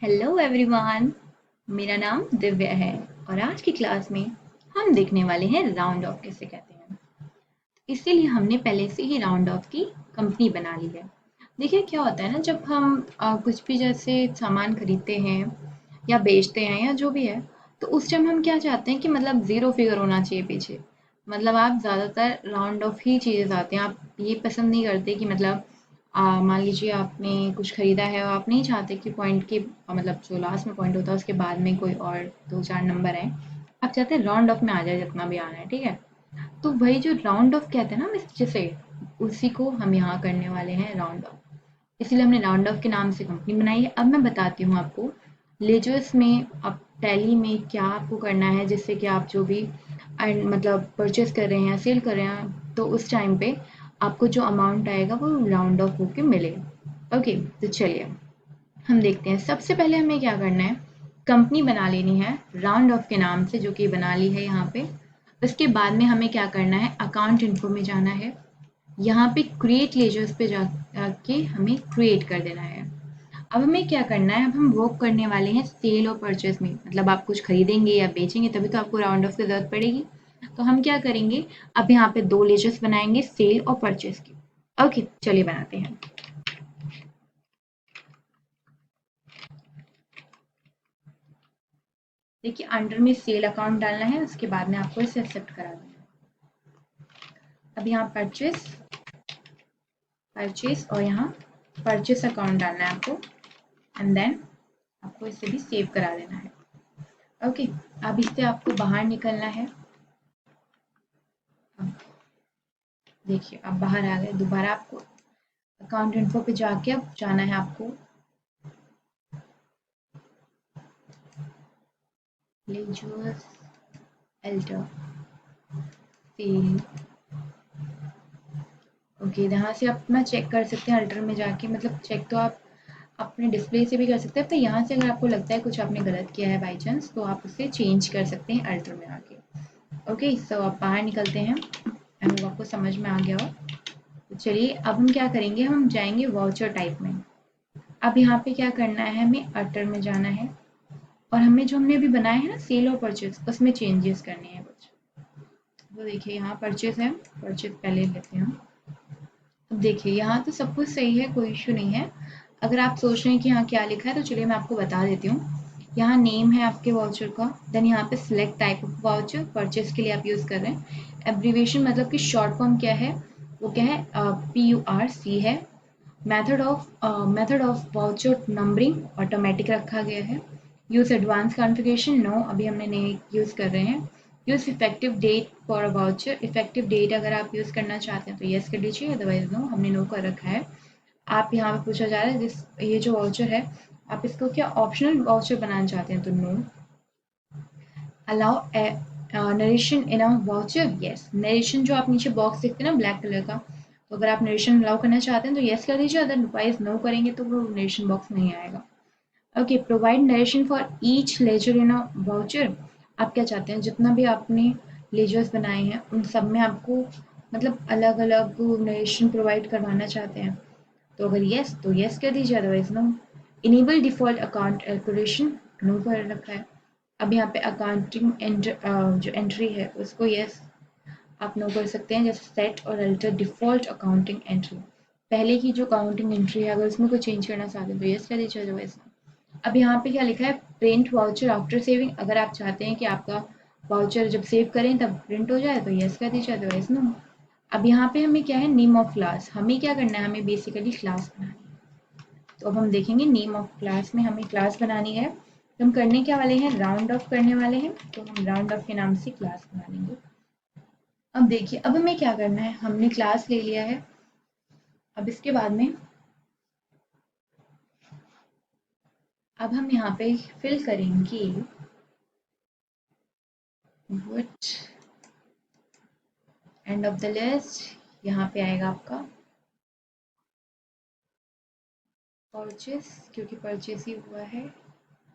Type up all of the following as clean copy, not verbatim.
Hello everyone, मेरा नाम दिव्या है और आज की क्लास में हम देखने वाले हैं राउंड ऑफ किसे कहते हैं। इसीलिए हमने पहले से ही राउंड ऑफ की कंपनी बना ली है। देखिए क्या होता है ना, जब हम कुछ भी जैसे सामान खरीदते हैं या बेचते हैं या जो भी है, तो उस टाइम हम क्या चाहते हैं कि मतलब ज़ीरो फिगर होना चाहिए पीछे। मतलब आप ज़्यादातर राउंड ऑफ ही चीज़ें चाहते हैं। आप ये पसंद नहीं करते कि मतलब मान लीजिए आपने कुछ खरीदा है और आप नहीं चाहते कि पॉइंट के मतलब जो लास्ट में पॉइंट होता है उसके बाद में कोई और दो चार नंबर आए। आप चाहते हैं राउंड ऑफ में आ जाए जितना भी आना है, ठीक है। तो वही जो राउंड ऑफ कहते हैं ना जिसे, उसी को हम यहाँ करने वाले हैं राउंड ऑफ। इसलिए हमने राउंड ऑफ के नाम से कंपनी बनाई है। अब मैं बताती हूँ आपको लेजर्स में, अब टैली में क्या आपको करना है जिससे कि आप जो भी मतलब परचेस कर रहे हैं, सेल कर रहे हैं, तो उस टाइम पे आपको जो अमाउंट आएगा वो राउंड ऑफ होके मिले। ओके, तो चलिए हम देखते हैं। सबसे पहले हमें क्या करना है, कंपनी बना लेनी है राउंड ऑफ के नाम से, जो कि बना ली है यहाँ पे। उसके बाद में हमें क्या करना है, अकाउंट इन्फो में जाना है। यहाँ पे क्रिएट लेजर्स पे जाके हमें क्रिएट कर देना है। अब हमें क्या करना है, अब हम वर्क करने वाले हैं सेल और परचेज में। मतलब आप कुछ खरीदेंगे या बेचेंगे तभी तो आपको राउंड ऑफ की जरूरत पड़ेगी। तो हम क्या करेंगे, अब यहाँ पे दो लेजर्स बनाएंगे, सेल और परचेज की। ओके, चलिए बनाते हैं। देखिए अंडर में सेल अकाउंट डालना है, उसके बाद में आपको इसे एक्सेप्ट करा देना है। अब यहाँ परचेज परचेज और यहाँ परचेस अकाउंट डालना है आपको, एंड देन आपको इसे भी सेव करा देना है। ओके, अब इससे आपको बाहर निकलना है। अब देखिए अब बाहर आ गए। दोबारा आपको अकाउंट इन्फो पे जाके अब जाना है आपको लेजर्स, एल्टर, सेल। ओके, यहाँ से आप अपना चेक कर सकते हैं अल्टर में जाके। मतलब चेक तो आप अपने डिस्प्ले से भी कर सकते हैं, तो यहाँ से अगर आपको लगता है कुछ आपने गलत किया है बाई चांस, तो आप उसे चेंज कर सकते हैं अल्टर में आके। ओके, सो आप बाहर निकलते हैं। आई होप आपको समझ में आ गया हो। तो चलिए अब हम क्या करेंगे, हम जाएंगे वाउचर टाइप में। अब यहाँ पे क्या करना है, हमें अल्टर में जाना है और हमें जो हमने अभी बनाया है ना सेल और परचेज, उसमें चेंजेस करने हैं कुछ। तो देखिए यहाँ परचेज है, परचेज पहले लेते हैं हम। अब देखिए यहाँ तो सब कुछ सही है, कोई इशू नहीं है। अगर आप सोच रहे हैं कि यहाँ क्या लिखा है, तो चलिए मैं आपको बता देती हूँ। यहाँ नेम है आपके वाउचर का, देन यहाँ पे select type of voucher, purchase के लिए आप यूज़ कर रहे हैं। एब्रीविएशन मतलब कि शॉर्ट फॉर्म क्या है, वो क्या है, PURC है। Method of voucher numbering automatic रखा गया है। यूज़ एडवांस कॉन्फ़िगरेशन, नो, अभी हमने नहीं यूज़ कर रहे हैं। Use effective date for a voucher, effective date अगर आप यूज़ करना चाहते हैं तो येस कर दीजिए, अदरवाइज नो, हमने नो कर रखा है। आप यहाँ पे पूछा जा रहा है ये जो वाउचर है, आप इसको क्या ऑप्शनल वाउचर बनाना चाहते हैं, तो no. Allow narration in a voucher, yes. Narration जो आप नीचे बॉक्स देखते हैं ना ब्लैक कलर का, तो अगर आप नरेशन अलाउ करना चाहते हैं तो यस कर दीजिए, अदरवाइज नो करेंगे तो वो नरेशन बॉक्स नहीं आएगा। Okay, provide narration for each ledger in a voucher. आप क्या चाहते हैं, जितना भी आपने लेजर्स बनाए हैं उन सब में आपको मतलब अलग अलग नरेशन प्रोवाइड करवाना चाहते हैं, तो अगर यस तो यस कर दीजिए, otherwise no. Enable default account calculation, no कर रखा है। अब यहाँ पे अकाउंटिंग जो एंट्री है उसको यस आप नो कर सकते हैं, जैसे सेट और अल्टर डिफॉल्ट अकाउंटिंग एंट्री। पहले की जो अकाउंटिंग एंट्री है अगर उसमें कोई चेंज करना चाहते हैं तो यस कर दीजिए, अदरवाइज नो। अब यहाँ पे क्या लिखा है, प्रिंट वाउचर आफ्टर सेविंग। अगर आप चाहते हैं कि आपका वाउचर जब सेव करें तब प्रिंट हो जाए तो यस कर दीजिए, अदरवाइज नो। अब यहाँ पे हमें क्या है, नेम ऑफ क्लास, हमें क्या करना है, हमें बेसिकली क्लास बनानी है। तो अब हम देखेंगे नेम ऑफ क्लास में हमें क्लास बनानी है। तो हम करने क्या वाले हैं, राउंड ऑफ करने वाले हैं, तो हम राउंड ऑफ के नाम से क्लास बना लेंगे। अब देखिए अब हमें क्या करना है, हमने क्लास ले लिया है। अब इसके बाद में अब हम यहाँ पे फिल करेंगे what end of the list. यहाँ पे आएगा आपका परचेस, क्योंकि परचेस ही हुआ है,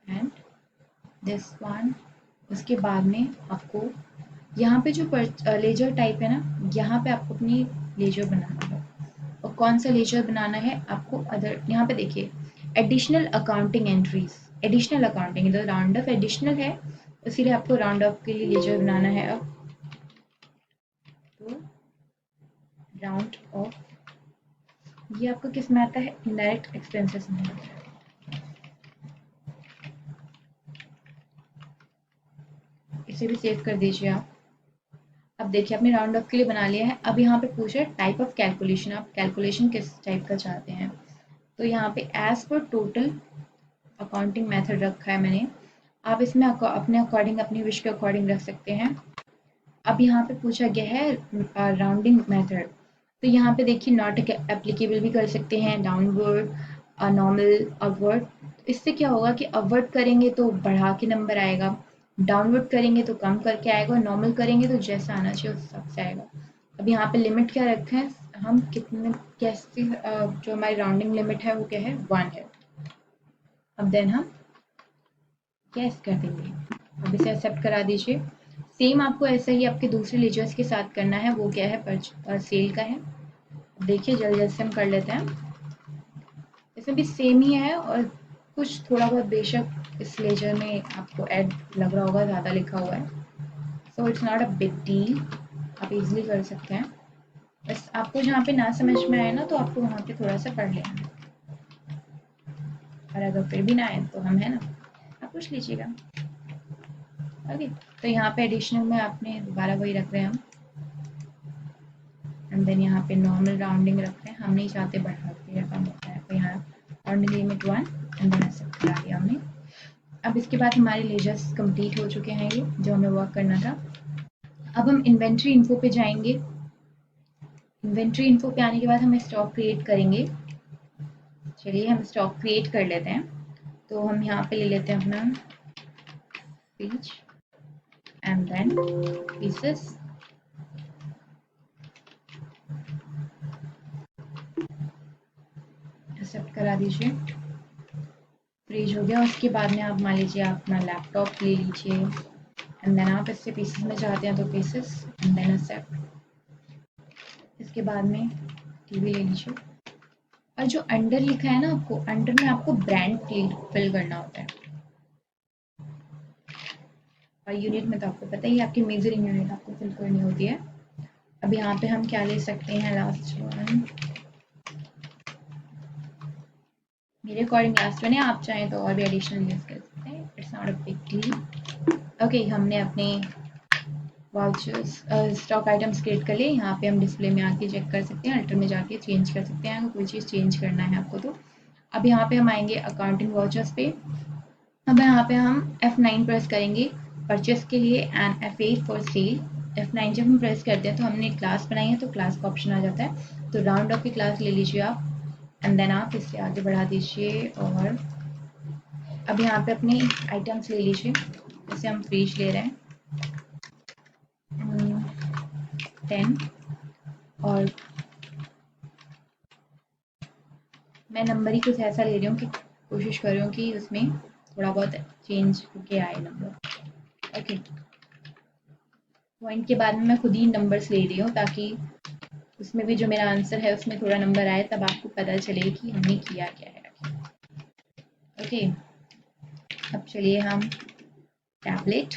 एंड दिस वन। उसके बाद में आपको यहाँ पे जो लेजर टाइप है ना, यहाँ पे आपको अपनी लेजर बनाना है। और कौन सा लेजर बनाना है आपको, अदर यहाँ पे देखिए additional accounting entries, additional accounting, तो राउंड ऑफ एडिशनल है, इसीलिए आपको राउंड ऑफ के लिए लेजर बनाना है। अब तो राउंड ऑफ ये आपको किस में आता है, इनडायरेक्ट एक्सपेंसेस में आता है। इसे भी सेव कर दीजिए आप। अब देखिए आपने राउंड ऑफ के लिए बना लिया है। अब यहाँ पे पूछ रहे टाइप ऑफ कैलकुलेशन, आप कैलकुलेशन किस टाइप का चाहते हैं। तो यहाँ पे as per total accounting method रखा है मैंने, आप इसमें अपने अकॉर्डिंग, अपनी विश के अकॉर्डिंग रख सकते हैं। अब यहाँ पे पूछा गया है राउंडिंग मेथड, तो यहाँ पे देखिए नॉट एप्लीकेबल भी कर सकते हैं, डाउनवर्ड, नॉर्मल, अपवर्ड। इससे क्या होगा कि अपवर्ड करेंगे तो बढ़ा के नंबर आएगा, डाउनवर्ड करेंगे तो कम करके आएगा, और नॉर्मल करेंगे तो जैसा आना चाहिए उस हिसाब से आएगा। अब यहाँ पे लिमिट क्या रखा है, हम कितने कैसे जो हमारी राउंडिंग लिमिट है वो क्या है, 1 है। अब देन हम गैस कर देंगे। अब इसे एक्सेप्ट करा दीजिए। सेम आपको ऐसा ही आपके दूसरे लेजर्स के साथ करना है, वो क्या है, सेल का है। देखिए जल्दी जल्दी से हम कर लेते हैं। इसमें भी सेम ही है, और कुछ थोड़ा बहुत बेशक इस लेजर में आपको ऐड लग रहा होगा, ज़्यादा लिखा हुआ है, so it's not a big deal, आप इजीली कर सकते हैं। बस आपको जहाँ पे ना समझ में आए ना, तो आपको वहाँ पे थोड़ा सा पढ़ लेना, और अगर फिर भी ना आए तो हम है ना, आप पूछ लीजिएगा। ओके, तो यहाँ पे एडिशनल में आपने दोबारा वही रख रहे हैं हम, एंड देन यहाँ पे नॉर्मल राउंडिंग रख रहे हैं, हम नहीं चाहते बढ़ा के कम होता है, तो यहाँ राउंडिंग लिमिट 1 एंड देन ऐसे करा दिया हमने। अब इसके बाद हमारे लेजर्स कंप्लीट हो चुके हैं, ये जो हमें वर्क करना था। अब हम इन्वेंट्री इन्फो पे जाएंगे। इन्वेंट्री इन्फो पे आने के बाद हम स्टॉक क्रिएट करेंगे। चलिए हम स्टॉक क्रिएट कर लेते हैं। तो हम यहाँ पे ले लेते हैं अपना page and then pieces, accept करा दीजिए। फ्रीज हो गया। उसके बाद में आप मान लीजिए आप अपना लैपटॉप ले लीजिए, एंड देन आप इससे पीसेस में चाहते हैं तो पीसेस एंड देन एक्सेप्ट। इसके बाद में टीवी ले लीजिए, और जो अंडर लिखा है ना, आपको अंडर में आपको ब्रांड फिल करना होता है, और यूनिट में तो आपको पता ही है, आपकी मेजरिंग यूनिट आपको फिल करनी होती है। अब यहाँ पे हम क्या ले सकते हैं, लास्ट वन, मेरे अकॉर्डिंग लास्ट वन है, आप चाहें तो और भी एडिशनल यूज कर सकते हैं, it's not a big deal. Okay, हमने अपने वाउचर्स स्टॉक आइटम्स क्रिएट कर लिए। यहाँ पे हम डिस्प्ले में आके चेक कर सकते हैं, अल्टर में जाके चेंज कर सकते हैं अगर कोई चीज़ चेंज करना है आपको तो। अब यहाँ पे हम आएंगे अकाउंटिंग वाउचर्स पे। अब यहाँ पे हम F9 प्रेस करेंगे परचेस के लिए, and F8 for sale. F9 जब हम प्रेस करते हैं तो हमने क्लास बनाई है, तो क्लास का ऑप्शन आ जाता है, तो राउंड ऑफ की क्लास ले लीजिए आप, एंड देन आप इससे आगे बढ़ा दीजिए। और अब यहाँ पे अपनी आइटम्स ले लीजिए, जैसे हम फ्रिज ले रहे हैं 10, और मैं नंबर ही कुछ ऐसा ले रही हूँ कि कोशिश कर रही हूँ कि उसमें थोड़ा बहुत चेंज होके आए नंबर। ओके, पॉइंट के बाद में मैं खुद ही नंबर्स ले रही हूँ, ताकि उसमें भी जो मेरा आंसर है उसमें थोड़ा नंबर आए, तब आपको पता चले कि हमने किया क्या है। ओके, अब चलिए हम टैबलेट,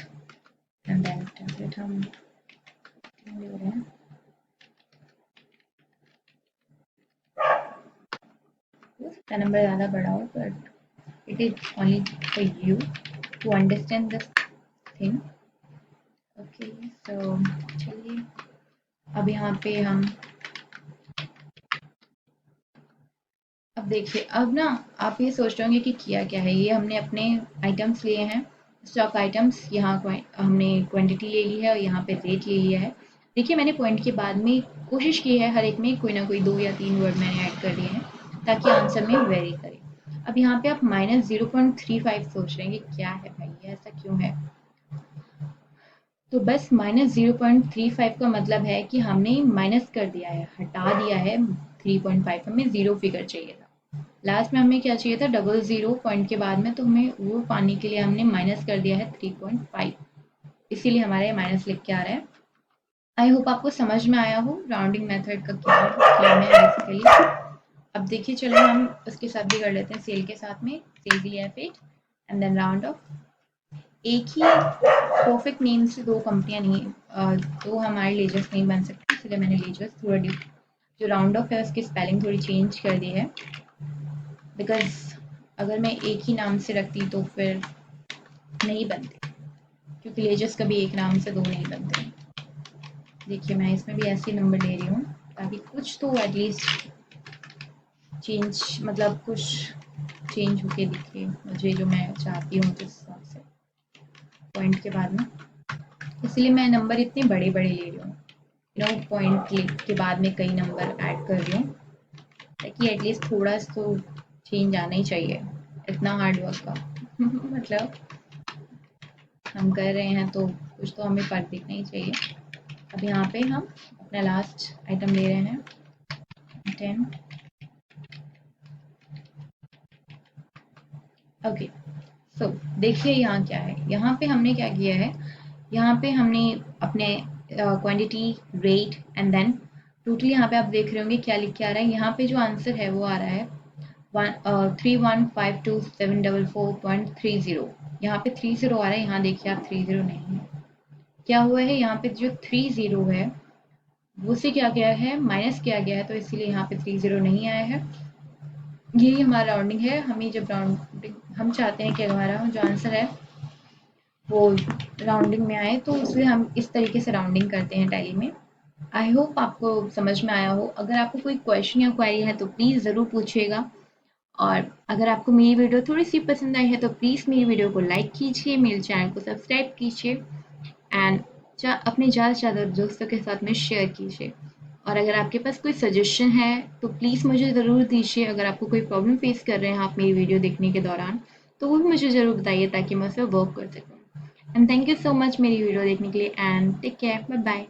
एंड देन टैबलेट हम ले रहे हैं, उसका नंबर ज़्यादा बड़ा हो, but it is only for you to understand this thing. Okay, so चलिए अब यहाँ पे हम, अब देखिए, अब ना आप ये सोच रहे होंगे कि किया क्या है। ये हमने अपने आइटम्स लिए हैं, स्टॉक आइटम्स, यहाँ हमने क्वांटिटी ले ली है, और यहाँ पे रेट ले लिया है। देखिए मैंने पॉइंट के बाद में कोशिश की है हर एक में कोई ना कोई 2 या 3 वर्ड मैंने ऐड कर दिए हैं, ताकि आंसर में वेरी करे। अब यहाँ पे आप -0.35 सोच रहे हैं कि क्या है भाई, ये ऐसा क्यों है। तो बस -0.35 का मतलब है कि हमने माइनस कर दिया है, हटा दिया है 3.5, हमें ज़ीरो फिगर चाहिए था। लास्ट में हमें क्या चाहिए था, डबल ज़ीरो पॉइंट के बाद में, तो हमें वो पाने के लिए हमने माइनस कर दिया है 3.5, इसीलिए हमारा ये माइनस लिख के आ रहा है। आई होप आपको समझ में आया हो राउंडिंग मेथड का क्या है बेसिकली। अब देखिए चलो हम उसके साथ भी कर लेते हैं, सेल के साथ में, सेल के लिए F8, and then round of. एक ही परफेक्ट नेम से दो कंपनियां नहीं, दो हमारे लेजर्स नहीं बन सकते, इसलिए मैंने लेजर्स थोड़ा जो राउंड ऑफ है उसकी स्पेलिंग थोड़ी चेंज कर दी है, बिकॉज अगर मैं एक ही नाम से रखती तो फिर नहीं बनते, क्योंकि लेजर्स कभी एक नाम से दो नहीं बनते। देखिए मैं इसमें भी ऐसे नंबर ले रही हूँ ताकि कुछ तो एटलीस्ट चेंज, मतलब कुछ चेंज होके दिखे मुझे, जो मैं चाहती हूँ जिस हिसाब से पॉइंट के बाद में। इसलिए मैं नंबर इतने बड़े बड़े ले रही हूँ, पॉइंट के बाद में कई नंबर ऐड कर रही हूँ, ताकि एटलीस्ट थोड़ा तो चेंज आना ही चाहिए। इतना हार्ड वर्क का मतलब हम कर रहे हैं तो कुछ तो हमें फर्क दिखना ही चाहिए। अब यहाँ पे हम अपना लास्ट आइटम ले रहे हैं 10। ओके, सो देखिए यहाँ क्या है, यहाँ पे हमने क्या किया है, यहाँ पे हमने अपने quantity, rate and then total, यहाँ पे आप देख रहे होंगे क्या लिख के आ रहा है। यहाँ पे जो आंसर है वो आ रहा है 3152,744.30। यहाँ पे 30 आ रहा है, यहाँ देखिए आप 30 नहीं है। क्या हुआ है, यहाँ पे जो 30 है वो से क्या गया है, माइनस किया गया है, तो इसीलिए यहाँ पे 30 नहीं आया है। यही हमारा राउंडिंग है। हमें जब राउंडिंग, हम चाहते हैं कि हमारा जो आंसर है वो राउंडिंग में आए, तो इसलिए हम इस तरीके से राउंडिंग करते हैं टैली में। आई होप आपको समझ में आया हो। अगर आपको कोई क्वेश्चन या क्वेरी है तो प्लीज़ ज़रूर पूछिएगा, और अगर आपको मेरी वीडियो थोड़ी सी पसंद आई है तो प्लीज़ मेरी वीडियो को लाइक कीजिए, मेरे चैनल को सब्सक्राइब कीजिए एंड अपने ज़्यादा से ज़्यादा दोस्तों के साथ में शेयर कीजिए। और अगर आपके पास कोई सजेशन है तो प्लीज़ मुझे ज़रूर दीजिए। अगर आपको कोई प्रॉब्लम फेस कर रहे हैं आप मेरी वीडियो देखने के दौरान, तो वो भी मुझे ज़रूर बताइए ताकि मैं उस पर वर्क कर सकूँ। And thank you so much मेरी वीडियो देखने के लिए, and take care, bye bye.